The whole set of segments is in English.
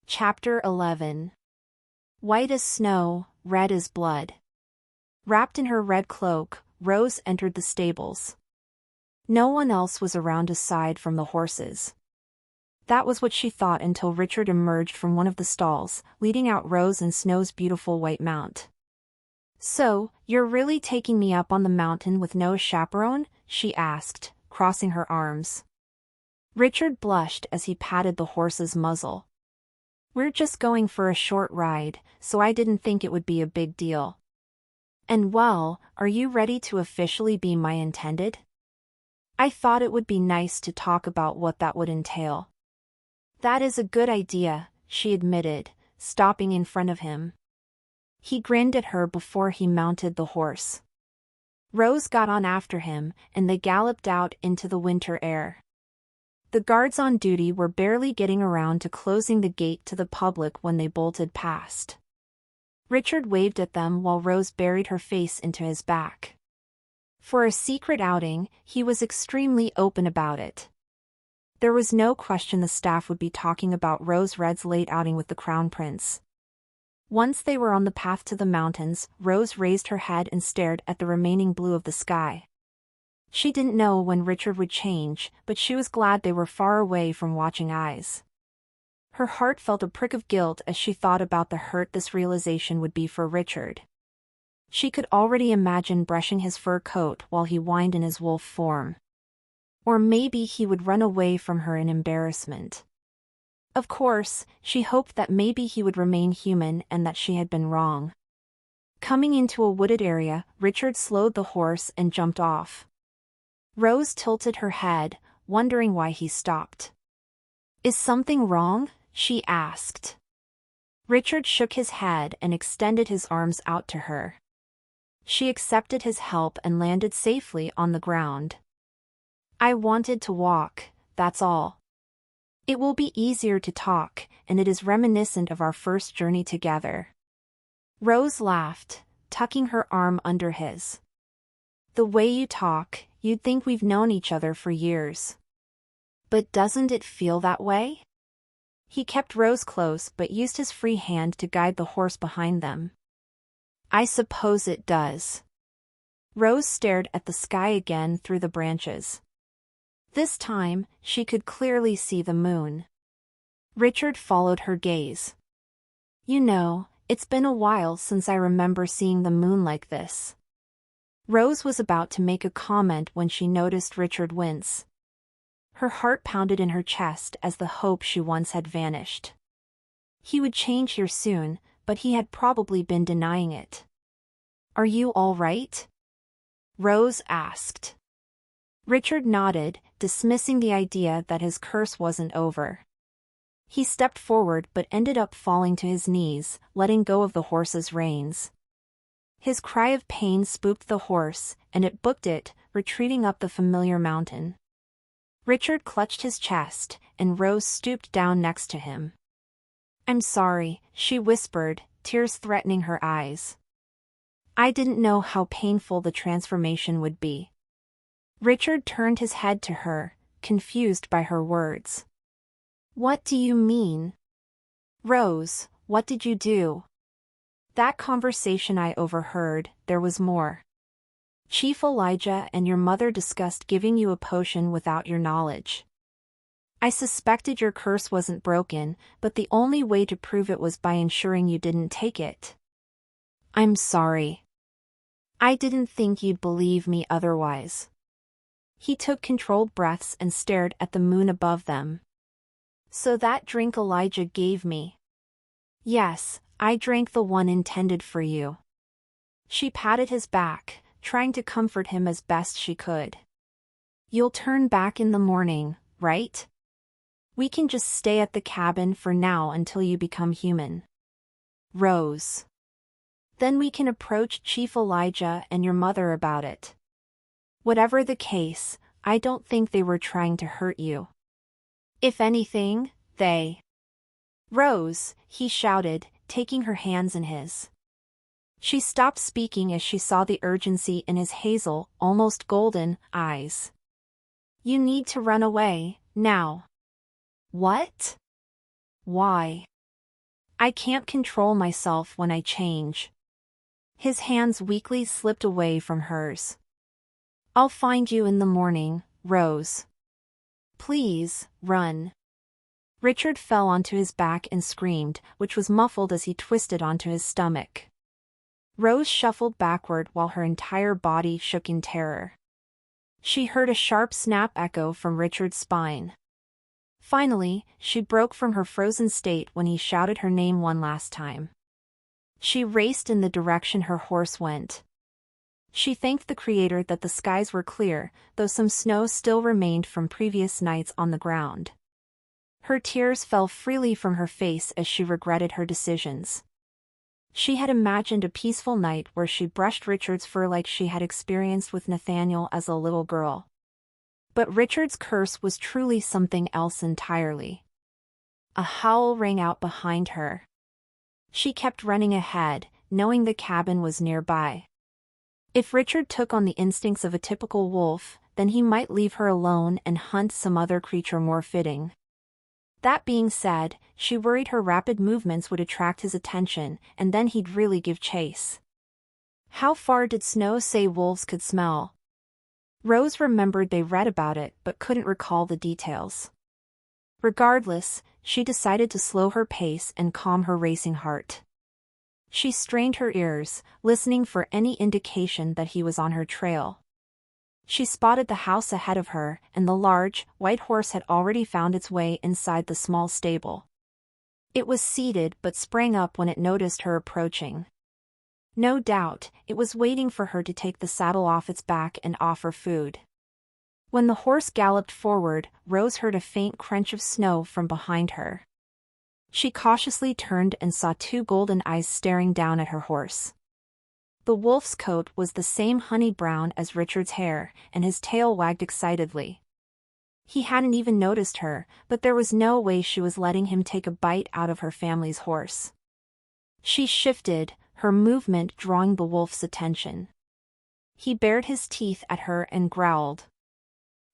Chapter 11. White as snow, red as blood. Wrapped in her red cloak, Rose entered the stables. No one else was around aside from the horses. That was what she thought until Richard emerged from one of the stalls, leading out Rose and Snow's beautiful white mount. "So, you're really taking me up on the mountain with no chaperone?" she asked, crossing her arms. Richard blushed as he patted the horse's muzzle. "We're just going for a short ride, so I didn't think it would be a big deal." "And well, are you ready to officially be my intended?" "I thought it would be nice to talk about what that would entail." "That is a good idea," she admitted, stopping in front of him. He grinned at her before he mounted the horse. Rose got on after him, and they galloped out into the winter air. The guards on duty were barely getting around to closing the gate to the public when they bolted past. Richard waved at them while Rose buried her face into his back. For a secret outing, he was extremely open about it. There was no question the staff would be talking about Rose Red's late outing with the Crown Prince. Once they were on the path to the mountains, Rose raised her head and stared at the remaining blue of the sky. She didn't know when Richard would change, but she was glad they were far away from watching eyes. Her heart felt a prick of guilt as she thought about the hurt this realization would be for Richard. She could already imagine brushing his fur coat while he whined in his wolf form. Or maybe he would run away from her in embarrassment. Of course, she hoped that maybe he would remain human and that she had been wrong. Coming into a wooded area, Richard slowed the horse and jumped off. Rose tilted her head, wondering why he stopped. "Is something wrong?" she asked. Richard shook his head and extended his arms out to her. She accepted his help and landed safely on the ground. "I wanted to walk, that's all. It will be easier to talk, and it is reminiscent of our first journey together." Rose laughed, tucking her arm under his. "The way you talk, you'd think we've known each other for years. But doesn't it feel that way?" He kept Rose close but used his free hand to guide the horse behind them. "I suppose it does." Rose stared at the sky again through the branches. This time, she could clearly see the moon. Richard followed her gaze. "You know, it's been a while since I remember seeing the moon like this." Rose was about to make a comment when she noticed Richard wince. Her heart pounded in her chest as the hope she once had vanished. He would change here soon, but he had probably been denying it. "Are you all right?" Rose asked. Richard nodded, dismissing the idea that his curse wasn't over. He stepped forward but ended up falling to his knees, letting go of the horse's reins. His cry of pain spooked the horse, and it booked it, retreating up the familiar mountain. Richard clutched his chest, and Rose stooped down next to him. "I'm sorry," she whispered, tears threatening her eyes. "I didn't know how painful the transformation would be." Richard turned his head to her, confused by her words. "What do you mean?" "Rose, what did you do?" "That conversation I overheard, there was more. Chief Elijah and your mother discussed giving you a potion without your knowledge. I suspected your curse wasn't broken, but the only way to prove it was by ensuring you didn't take it." "I'm sorry. I didn't think you'd believe me otherwise." He took controlled breaths and stared at the moon above them. "So that drink Elijah gave me?" "Yes, I drank the one intended for you." She patted his back, trying to comfort him as best she could. "You'll turn back in the morning, right? We can just stay at the cabin for now until you become human." "Rose. Then we can approach Chief Elijah and your mother about it. Whatever the case, I don't think they were trying to hurt you. If anything, they—" "Rose," he shouted, taking her hands in his. She stopped speaking as she saw the urgency in his hazel, almost golden, eyes. "You need to run away, now." "What? Why?" I can't control myself when I change. His hands weakly slipped away from hers. I'll find you in the morning, Rose. Please, run. Richard fell onto his back and screamed, which was muffled as he twisted onto his stomach. Rose shuffled backward while her entire body shook in terror. She heard a sharp snap echo from Richard's spine. Finally, she broke from her frozen state when he shouted her name one last time. She raced in the direction her horse went. She thanked the Creator that the skies were clear, though some snow still remained from previous nights on the ground. Her tears fell freely from her face as she regretted her decisions. She had imagined a peaceful night where she brushed Richard's fur like she had experienced with Nathaniel as a little girl. But Richard's curse was truly something else entirely. A howl rang out behind her. She kept running ahead, knowing the cabin was nearby. If Richard took on the instincts of a typical wolf, then he might leave her alone and hunt some other creature more fitting. That being said, she worried her rapid movements would attract his attention, and then he'd really give chase. How far did Snow say wolves could smell? Rose remembered they read about it but couldn't recall the details. Regardless, she decided to slow her pace and calm her racing heart. She strained her ears, listening for any indication that he was on her trail. She spotted the house ahead of her, and the large, white horse had already found its way inside the small stable. It was seated but sprang up when it noticed her approaching. No doubt, it was waiting for her to take the saddle off its back and offer food. When the horse galloped forward, Rose heard a faint crunch of snow from behind her. She cautiously turned and saw two golden eyes staring down at her horse. The wolf's coat was the same honey brown as Richard's hair, and his tail wagged excitedly. He hadn't even noticed her, but there was no way she was letting him take a bite out of her family's horse. She shifted, her movement drawing the wolf's attention. He bared his teeth at her and growled.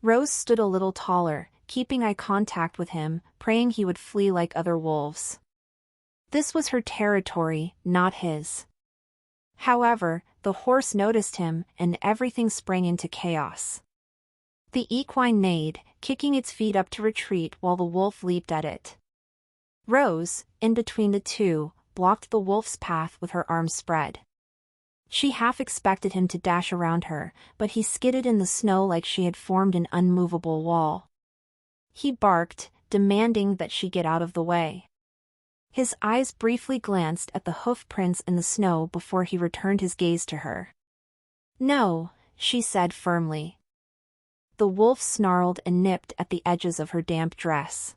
Rose stood a little taller, keeping eye contact with him, praying he would flee like other wolves. This was her territory, not his. However, the horse noticed him, and everything sprang into chaos. The equine neighed, kicking its feet up to retreat while the wolf leaped at it. Rose, in between the two, blocked the wolf's path with her arms spread. She half expected him to dash around her, but he skidded in the snow like she had formed an unmovable wall. He barked, demanding that she get out of the way. His eyes briefly glanced at the hoof prints in the snow before he returned his gaze to her. No, she said firmly. The wolf snarled and nipped at the edges of her damp dress.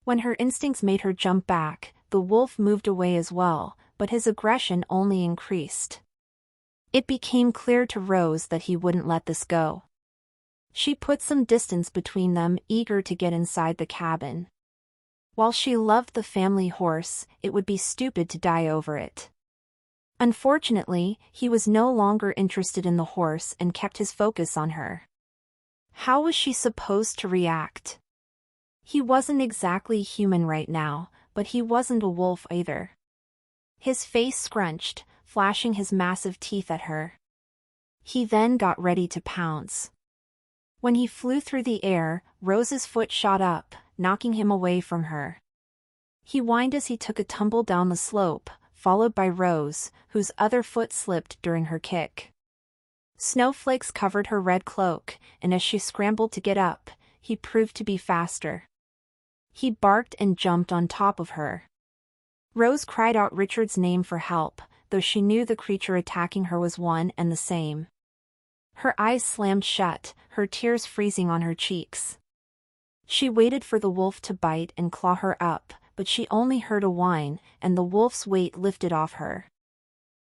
When her instincts made her jump back, the wolf moved away as well, but his aggression only increased. It became clear to Rose that he wouldn't let this go. She put some distance between them, eager to get inside the cabin. While she loved the family horse, it would be stupid to die over it. Unfortunately, he was no longer interested in the horse and kept his focus on her. How was she supposed to react? He wasn't exactly human right now, but he wasn't a wolf either. His face scrunched, flashing his massive teeth at her. He then got ready to pounce. When he flew through the air, Rose's foot shot up, knocking him away from her. He whined as he took a tumble down the slope, followed by Rose, whose other foot slipped during her kick. Snowflakes covered her red cloak, and as she scrambled to get up, he proved to be faster. He barked and jumped on top of her. Rose cried out Richard's name for help, though she knew the creature attacking her was one and the same. Her eyes slammed shut, her tears freezing on her cheeks. She waited for the wolf to bite and claw her up, but she only heard a whine, and the wolf's weight lifted off her.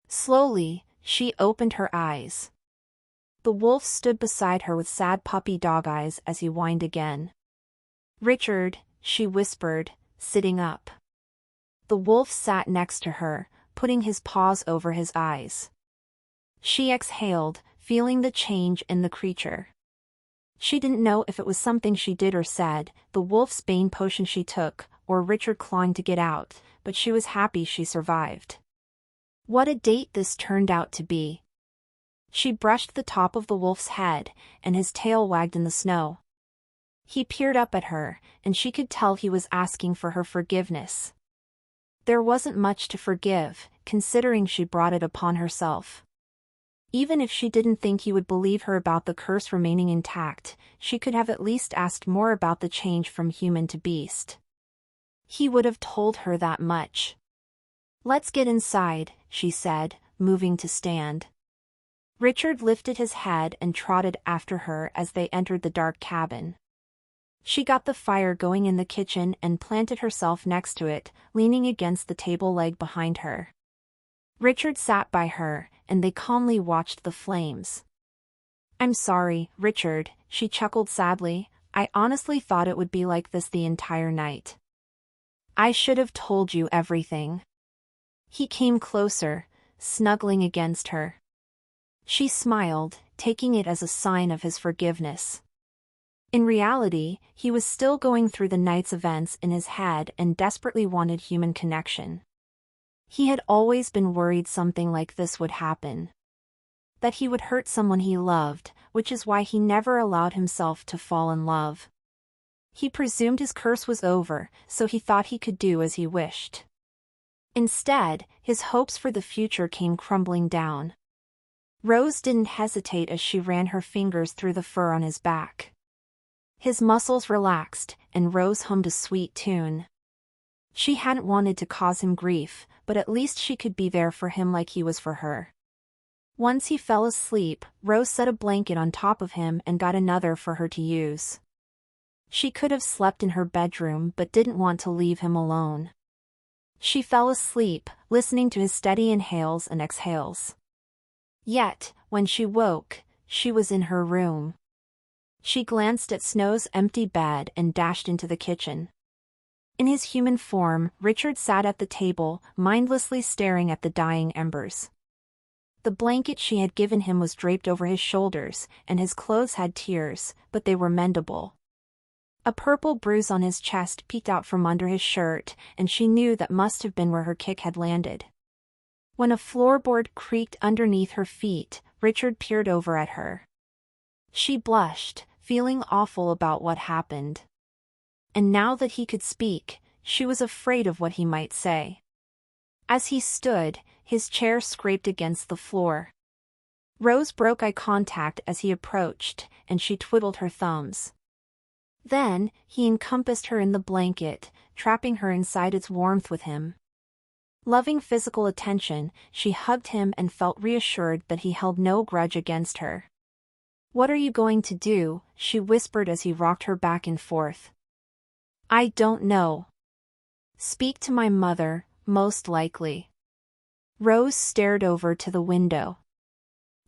Slowly, she opened her eyes. The wolf stood beside her with sad puppy dog eyes as he whined again. "Richard," she whispered, sitting up. The wolf sat next to her, putting his paws over his eyes. She exhaled, feeling the change in the creature. She didn't know if it was something she did or said, the wolf's bane potion she took, or Richard clawing to get out, but she was happy she survived. What a date this turned out to be. She brushed the top of the wolf's head, and his tail wagged in the snow. He peered up at her, and she could tell he was asking for her forgiveness. There wasn't much to forgive, considering she brought it upon herself. Even if she didn't think he would believe her about the curse remaining intact, she could have at least asked more about the change from human to beast. He would have told her that much. "Let's get inside," she said, moving to stand. Richard lifted his head and trotted after her as they entered the dark cabin. She got the fire going in the kitchen and planted herself next to it, leaning against the table leg behind her. Richard sat by her, and they calmly watched the flames. "I'm sorry, Richard," she chuckled sadly. "I honestly thought it would be like this the entire night. I should have told you everything." He came closer, snuggling against her. She smiled, taking it as a sign of his forgiveness. In reality, he was still going through the night's events in his head and desperately wanted human connection. He had always been worried something like this would happen. That he would hurt someone he loved, which is why he never allowed himself to fall in love. He presumed his curse was over, so he thought he could do as he wished. Instead, his hopes for the future came crumbling down. Rose didn't hesitate as she ran her fingers through the fur on his back. His muscles relaxed, and Rose hummed a sweet tune. She hadn't wanted to cause him grief, but at least she could be there for him like he was for her. Once he fell asleep, Rose set a blanket on top of him and got another for her to use. She could have slept in her bedroom but didn't want to leave him alone. She fell asleep, listening to his steady inhales and exhales. Yet, when she woke, she was in her room. She glanced at Snow's empty bed and dashed into the kitchen. In his human form, Richard sat at the table, mindlessly staring at the dying embers. The blanket she had given him was draped over his shoulders, and his clothes had tears, but they were mendable. A purple bruise on his chest peeked out from under his shirt, and she knew that must have been where her kick had landed. When a floorboard creaked underneath her feet, Richard peered over at her. She blushed, feeling awful about what happened. And now that he could speak, she was afraid of what he might say. As he stood, his chair scraped against the floor. Rose broke eye contact as he approached, and she twiddled her thumbs. Then, he encompassed her in the blanket, trapping her inside its warmth with him. Loving physical attention, she hugged him and felt reassured that he held no grudge against her. "What are you going to do?" she whispered as he rocked her back and forth. "I don't know. Speak to my mother, most likely." Rose stared over to the window.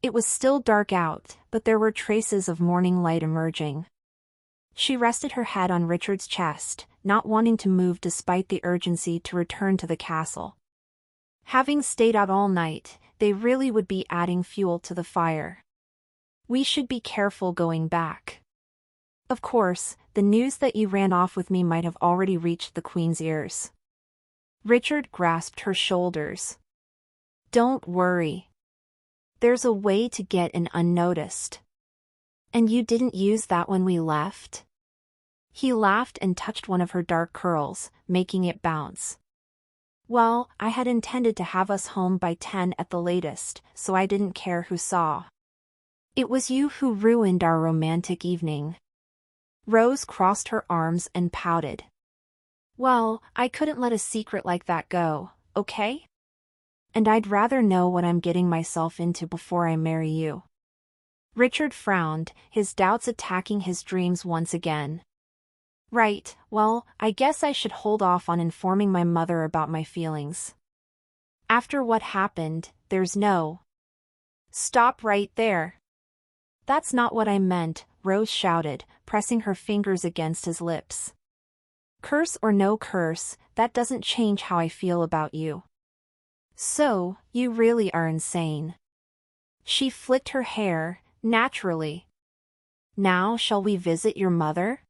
It was still dark out, but there were traces of morning light emerging. She rested her head on Richard's chest, not wanting to move despite the urgency to return to the castle. Having stayed out all night, they really would be adding fuel to the fire. "We should be careful going back. Of course, the news that you ran off with me might have already reached the Queen's ears." Richard grasped her shoulders. "Don't worry. There's a way to get in unnoticed. And you didn't use that when we left?" He laughed and touched one of her dark curls, making it bounce. "Well, I had intended to have us home by 10 at the latest, so I didn't care who saw. It was you who ruined our romantic evening." Rose crossed her arms and pouted. "Well, I couldn't let a secret like that go, okay? And I'd rather know what I'm getting myself into before I marry you." Richard frowned, his doubts attacking his dreams once again. "Right, well, I guess I should hold off on informing my mother about my feelings. After what happened, there's no—" "Stop right there. That's not what I meant," Rose shouted, pressing her fingers against his lips. "Curse or no curse, that doesn't change how I feel about you. So, you really are insane." She flicked her hair, naturally. "Now shall we visit your mother?"